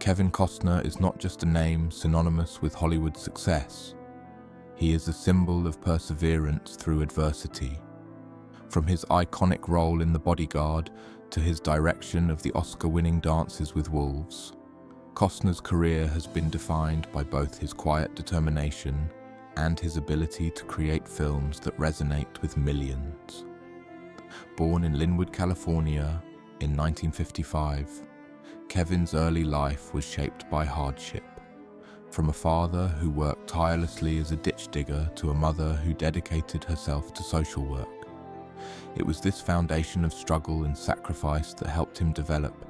Kevin Costner is not just a name synonymous with Hollywood success. He is a symbol of perseverance through adversity. From his iconic role in The Bodyguard to his direction of the Oscar-winning Dances with Wolves, Costner's career has been defined by both his quiet determination and his ability to create films that resonate with millions. Born in Lynwood, California in 1955, Kevin's early life was shaped by hardship. From a father who worked tirelessly as a ditch digger to a mother who dedicated herself to social work. It was this foundation of struggle and sacrifice that helped him develop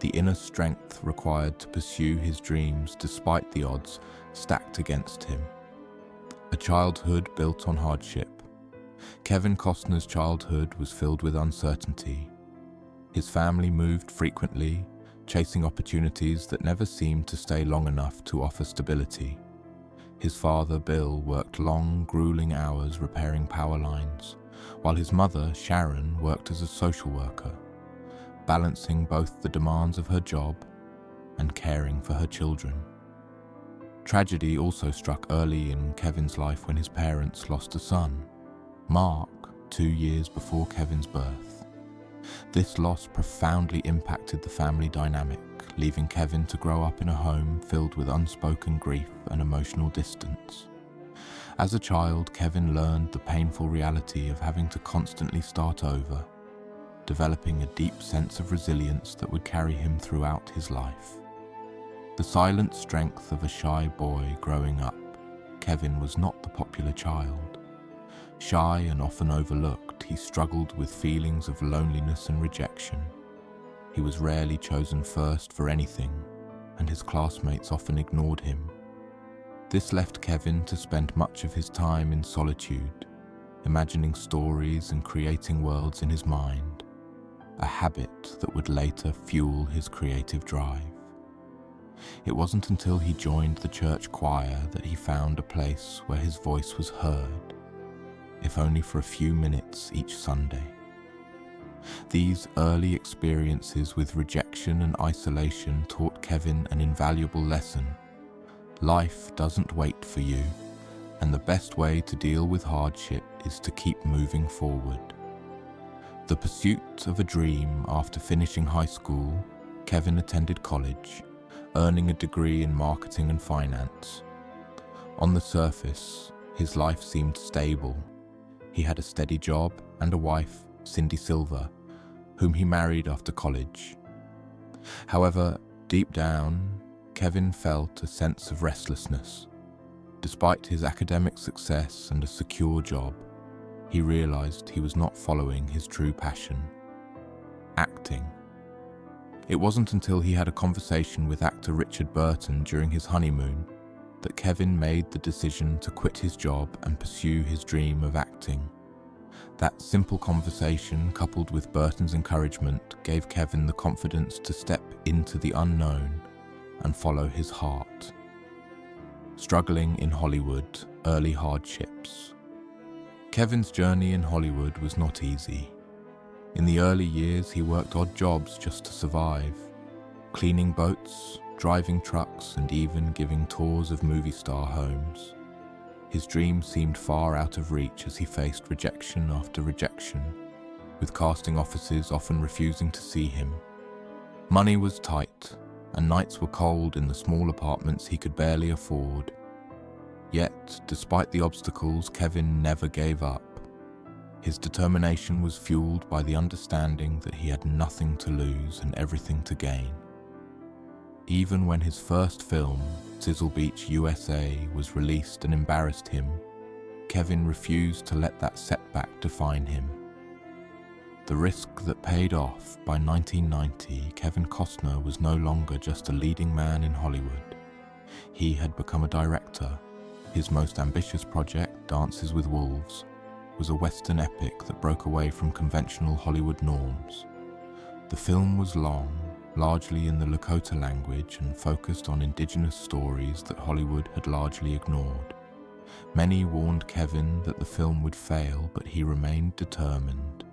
the inner strength required to pursue his dreams despite the odds stacked against him. A childhood built on hardship. Kevin Costner's childhood was filled with uncertainty. His family moved frequently, chasing opportunities that never seemed to stay long enough to offer stability. His father, Bill, worked long, grueling hours repairing power lines, while his mother, Sharon, worked as a social worker, balancing both the demands of her job and caring for her children. Tragedy also struck early in Kevin's life when his parents lost a son, Mark, 2 years before Kevin's birth. This loss profoundly impacted the family dynamic, leaving Kevin to grow up in a home filled with unspoken grief and emotional distance. As a child, Kevin learned the painful reality of having to constantly start over, developing a deep sense of resilience that would carry him throughout his life. The silent strength of a shy boy growing up, Kevin was not the popular child. Shy and often overlooked, he struggled with feelings of loneliness and rejection. He was rarely chosen first for anything, and his classmates often ignored him. This left Kevin to spend much of his time in solitude, imagining stories and creating worlds in his mind, a habit that would later fuel his creative drive. It wasn't until he joined the church choir that he found a place where his voice was heard, if only for a few minutes each Sunday. These early experiences with rejection and isolation taught Kevin an invaluable lesson. Life doesn't wait for you, and the best way to deal with hardship is to keep moving forward. The pursuit of a dream. After finishing high school, Kevin attended college, earning a degree in marketing and finance. On the surface, his life seemed stable. He had a steady job and a wife, Cindy Silver, whom he married after college. However, deep down, Kevin felt a sense of restlessness. Despite his academic success and a secure job, he realized he was not following his true passion: acting. It wasn't until he had a conversation with actor Richard Burton during his honeymoon that Kevin made the decision to quit his job and pursue his dream of acting. That simple conversation, coupled with Burton's encouragement, gave Kevin the confidence to step into the unknown and follow his heart. Struggling in Hollywood, early hardships. Kevin's journey in Hollywood was not easy. In the early years, he worked odd jobs just to survive, cleaning boats, driving trucks, and even giving tours of movie star homes. His dream seemed far out of reach as he faced rejection after rejection, with casting offices often refusing to see him. Money was tight, and nights were cold in the small apartments he could barely afford. Yet, despite the obstacles, Kevin never gave up. His determination was fueled by the understanding that he had nothing to lose and everything to gain. Even when his first film, Sizzle Beach, USA, was released and embarrassed him, Kevin refused to let that setback define him. The risk that paid off. By 1990, Kevin Costner was no longer just a leading man in Hollywood. He had become a director. His most ambitious project, Dances with Wolves, was a Western epic that broke away from conventional Hollywood norms. The film was long, largely in the Lakota language, and focused on indigenous stories that Hollywood had largely ignored. Many warned Kevin that the film would fail, but he remained determined.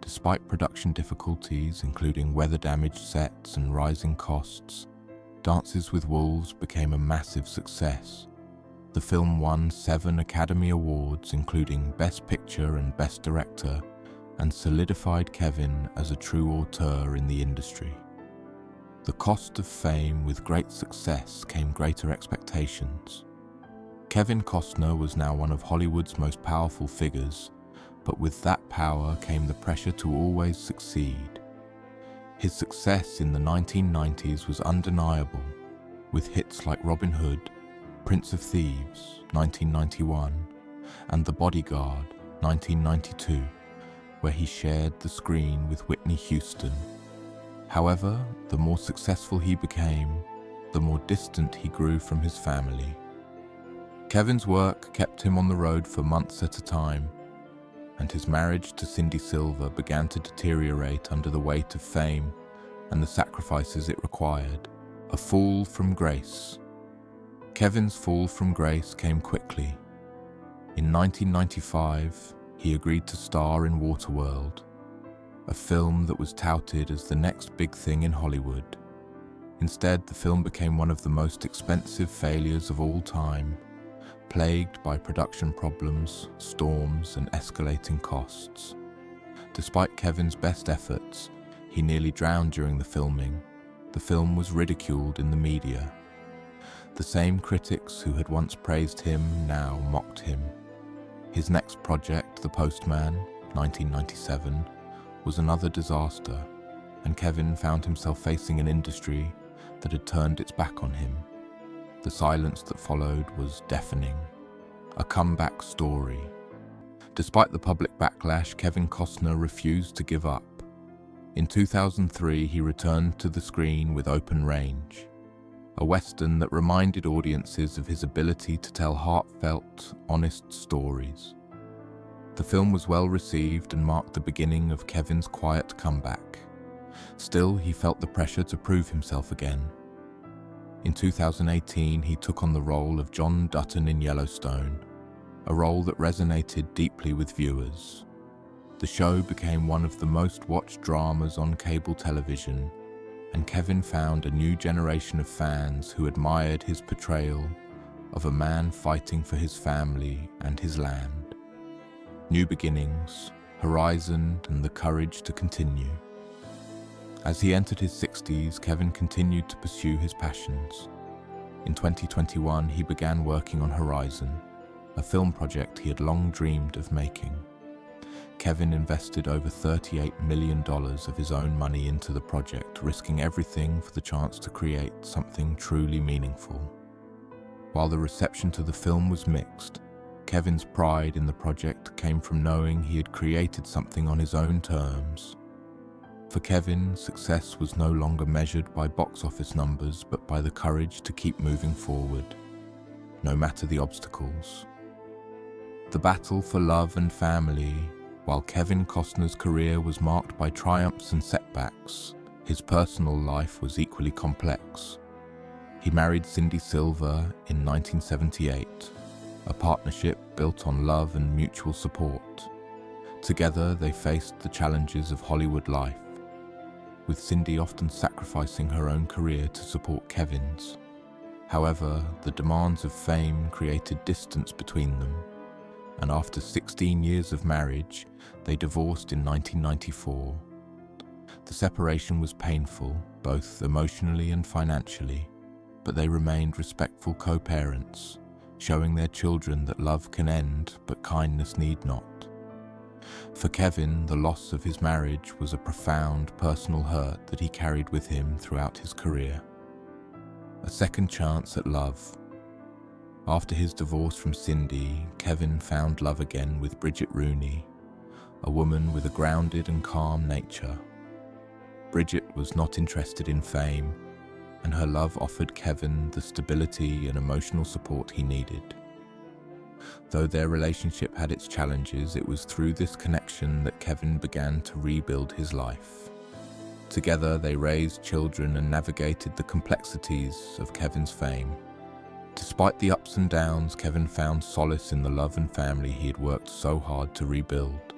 Despite production difficulties, including weather-damaged sets and rising costs, Dances with Wolves became a massive success. The film won 7 Academy Awards, including Best Picture and Best Director, and solidified Kevin as a true auteur in the industry. The cost of fame with great success came greater expectations. Kevin Costner was now one of Hollywood's most powerful figures, but with that power came the pressure to always succeed. His success in the 1990s was undeniable, with hits like Robin Hood, Prince of Thieves, 1991, and The Bodyguard, 1992, where he shared the screen with Whitney Houston. However, the more successful he became, the more distant he grew from his family. Kevin's work kept him on the road for months at a time, and his marriage to Cindy Silver began to deteriorate under the weight of fame and the sacrifices it required. A fall from grace. Kevin's fall from grace came quickly. In 1995, he agreed to star in Waterworld, a film that was touted as the next big thing in Hollywood. Instead, the film became one of the most expensive failures of all time, plagued by production problems, storms, and escalating costs. Despite Kevin's best efforts, he nearly drowned during the filming. The film was ridiculed in the media. The same critics who had once praised him now mocked him. His next project, The Postman, 1997, was another disaster, and Kevin found himself facing an industry that had turned its back on him. The silence that followed was deafening. A comeback story. Despite the public backlash, Kevin Costner refused to give up. In 2003, he returned to the screen with Open Range, a western that reminded audiences of his ability to tell heartfelt, honest stories. The film was well received and marked the beginning of Kevin's quiet comeback. Still, he felt the pressure to prove himself again. In 2018, he took on the role of John Dutton in Yellowstone, a role that resonated deeply with viewers. The show became one of the most watched dramas on cable television, and Kevin found a new generation of fans who admired his portrayal of a man fighting for his family and his land. New beginnings, horizon, and the courage to continue. As he entered his 60s, Kevin continued to pursue his passions. In 2021, he began working on Horizon, a film project he had long dreamed of making. Kevin invested over $38 million of his own money into the project, risking everything for the chance to create something truly meaningful. While the reception to the film was mixed, Kevin's pride in the project came from knowing he had created something on his own terms. For Kevin, success was no longer measured by box office numbers, but by the courage to keep moving forward, no matter the obstacles. The battle for love and family. While Kevin Costner's career was marked by triumphs and setbacks, his personal life was equally complex. He married Cindy Silver in 1978, a partnership built on love and mutual support. Together, they faced the challenges of Hollywood life, with Cindy often sacrificing her own career to support Kevin's. However, the demands of fame created distance between them, and after 16 years of marriage, they divorced in 1994. The separation was painful, both emotionally and financially, but they remained respectful co-parents, showing their children that love can end, but kindness need not. For Kevin, the loss of his marriage was a profound personal hurt that he carried with him throughout his career. A second chance at love. After his divorce from Cindy, Kevin found love again with Bridget Rooney, a woman with a grounded and calm nature. Bridget was not interested in fame, and her love offered Kevin the stability and emotional support he needed. Though their relationship had its challenges, it was through this connection that Kevin began to rebuild his life. Together, they raised children and navigated the complexities of Kevin's fame. Despite the ups and downs, Kevin found solace in the love and family he had worked so hard to rebuild.